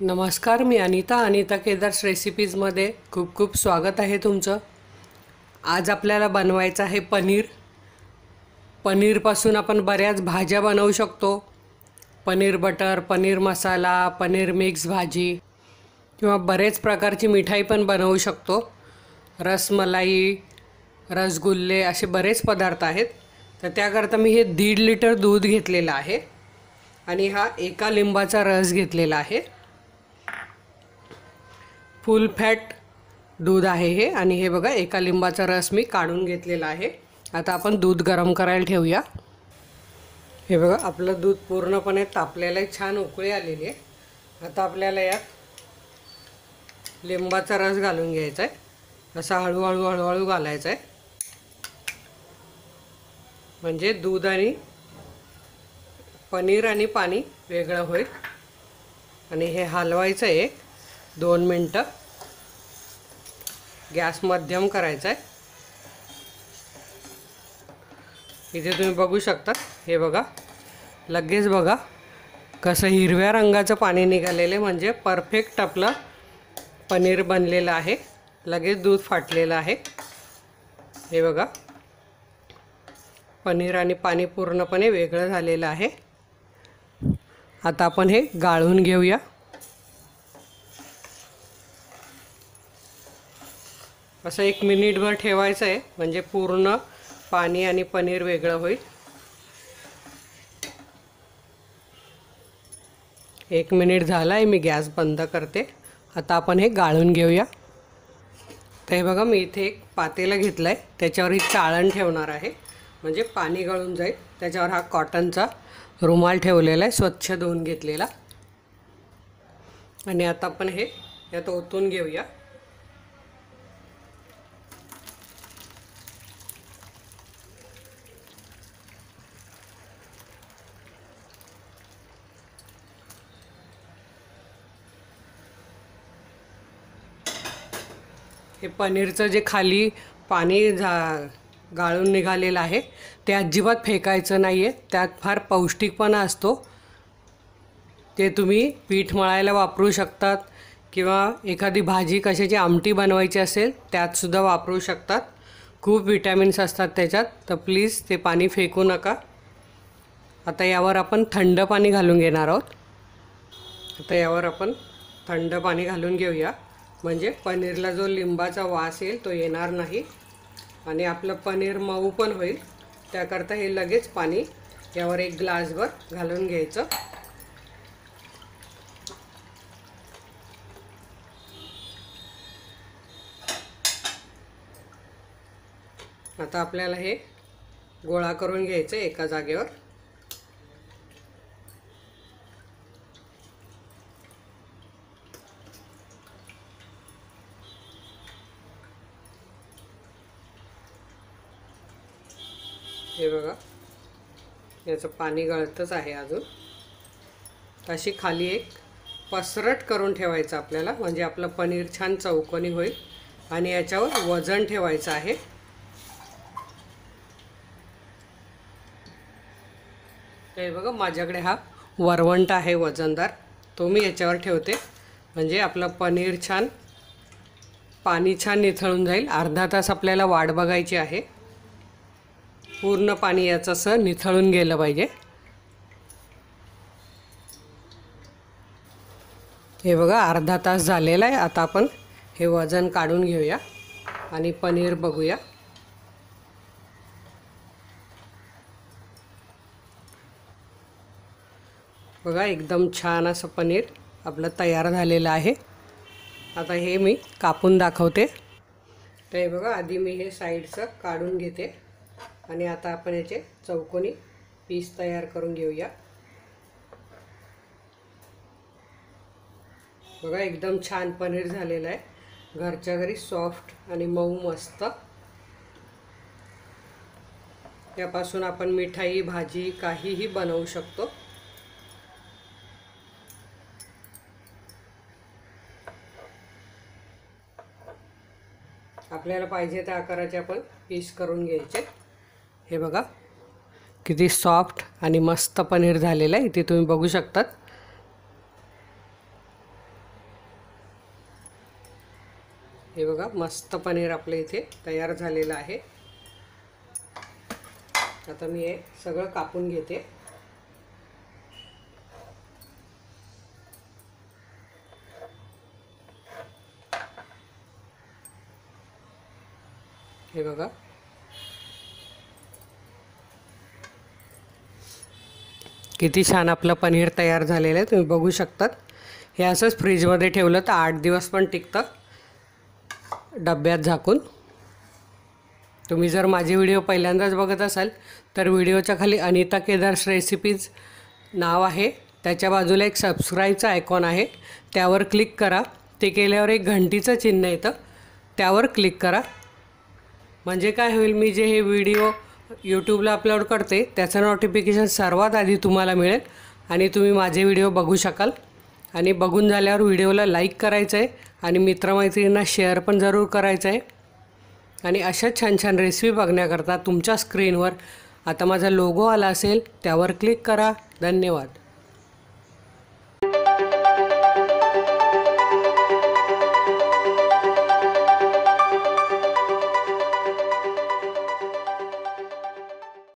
नमस्कार, मी अनिता केदार्स रेसिपीजमध्ये खूप खूप स्वागत आहे तुमचं। आज आपल्याला बनवायचं आहे पनीर। पनीरपासून आपण बऱ्याच भाज्या बनवू शकतो। पनीर बटर, पनीर मसाला, पनीर मिक्स भाजी किंवा बरेच प्रकारची मिठाई पण बनवू शकतो। रसमलाई, रसगुल्ले असे बरेच पदार्थ आहेत। तर त्याकरता मी हे 1.5 लिटर दूध घेतलेलं आहे आणि हा एका लिंबाचा रस घेतलेला आहे। फुल फॅट दूध आहे हे आणि हे बघा एका लिंबाचा रस मी काढून घेतलेला आहे। आता आपण दूध गरम करायला ठेवूया। हे बघा आपलं दूध पूर्णपणे तापलेलं आहे, छान उकळी आलेली आहे। आता आपल्याला यात लिंबाचा रस घालून घ्यायचा आहे। असा हळूहळू घालायचा आहे, म्हणजे दूध आणि पनीर आणि पाणी वेगळं होईल। आणि हे हलवायचं आहे 2 मिनिटं। गॅस मध्यम करायचा आहे। इथे तुम्ही बघू शकता, हे बघा लगेच बघा कसं हिरव्या रंगाचं पाणी निघालेलं, म्हणजे परफेक्ट आपलं पनीर बनलेलं आहे। लगेच दूध फाटलेलं आहे। हे बघा पनीर आणि पाणी पूर्णपणे वेगळं झालेलं आहे। आता आपण हे गाळून घेऊया। असं 1 मिनिटभर ठेवायचं आहे, म्हणजे पूर्ण पाणी आणि पनीर वेगळं होईल। 1 मिनिट झाला आहे, मी गॅस बंद करते। आता आपण हे गाळून घेऊया। तर हे बघा मी इथे एक पातेलं घेतलं आहे, त्याच्यावर ही चाळण ठेवणार आहे, म्हणजे पाणी गळून जाईल। त्याच्यावर हा कॉटनचा रुमाल ठेवलेला आहे, स्वच्छ धुवून घेतलेला। आणि आता आपण हे यात ओतून घेऊया। हे पनीरचं जे खाली पाणी गाळून निघालेलं आहे ते अजिबात फेकायचं नाही आहे। त्यात फार पौष्टिकपणा असतो। ते तुम्ही पीठ मळायला वापरू शकतात किंवा एखादी भाजी कशाची आमटी बनवायची असेल त्यातसुद्धा वापरू शकतात। खूप विटॅमिन्स असतात त्याच्यात, तर प्लीज ते पाणी फेकू नका। आता यावर आपण थंड पाणी घालून घेणार आहोत। आता यावर आपण थंड पाणी घालून घेऊया, म्हणजे पनीरला जो लिंबाचा वास येईल तो येणार नाही आणि आपलं पनीर मऊ पण होईल। त्याकरता हे लगेच पाणी यावर 1 ग्लासभर घालून घ्यायचं। आता आपल्याला हे गोळा करून घ्यायचं एका जागेवर। हे बघा याचं पाणी गळतच आहे अजून। अशी खाली एक पसरट करून ठेवायचं आपल्याला, म्हणजे आपलं पनीर छान चौकोनी होईल। आणि याच्यावर वजन ठेवायचं आहे। हे बघा माझ्याकडे हा वरवंटा आहे वजनदार, तो मी याच्यावर ठेवते, म्हणजे आपलं पनीर छान पाणी छान निथळून जाईल। अर्धा तास आपल्याला वाट बघायची आहे, पूर्ण पाणी याचं असं निथळून गेलं पाहिजे। हे बघा अर्धा तास झालेला आहे। आता आपण हे वजन काढून घेऊया आणि पनीर बघूया। बघा एकदम छान असं पनीर आपलं तयार झालेलं आहे। आता हे मी कापून दाखवते। तर हे बघा आधी मी हे साईडचं काढून घेते आणि आता आपण याचे चौकोनी पीस तयार करून घेऊया। बघा एकदम छान पनीर झालेलं आहे, घरच्या घरी सॉफ्ट आणि मऊ मस्त। त्यापासून आपण मिठाई, भाजी काहीही बनवू शकतो। आपल्याला पाहिजे त्या आकाराचे आपण पीस करून घ्यायचे। हे बघा किती सॉफ्ट आणि मस्त पनीर झालेलं आहे, इथे तुम्ही बघू शकतात। मस्त पनीर आपल्या इथे तयार झालेलं आहे। आता मी हे सगळं कापून घेते। हे बघा, किती छान आपलं पनीर तयार झालेलं आहे, तुम्ही बघू शकतात। हे असंच फ्रीजमध्ये ठेवलं तर 8 दिवस पण टिकतं डब्यात झाकून। तुम्ही जर माझे व्हिडिओ पहिल्यांदाच बघत असाल तर व्हिडिओच्या खाली अनिता केदार्स रेसिपीज नाव आहे, त्याच्या बाजूला एक सबस्क्राईबचा आयकॉन आहे, त्यावर क्लिक करा। ते केल्यावर एक घंटीचं चिन्ह येतं, त्यावर क्लिक करा। म्हणजे काय होईल, मी जे हे व्हिडिओ यूट्यूबला अपलोड करते त्याचं नोटिफिकेशन सर्वात आधी तुम्हाला मिळेल आणि तुम्ही माझे व्हिडिओ बघू शकाल। आणि बघून झाल्यावर व्हिडिओला लाईक करायचं आहे आणि मित्रमैत्रिणींना शेअर पण जरूर करायचं आहे। आणि अशा छान छान रेसिपी बघण्याकरता तुमच्या स्क्रीनवर आता माझा लोगो आला असेल, त्यावर क्लिक करा। धन्यवाद।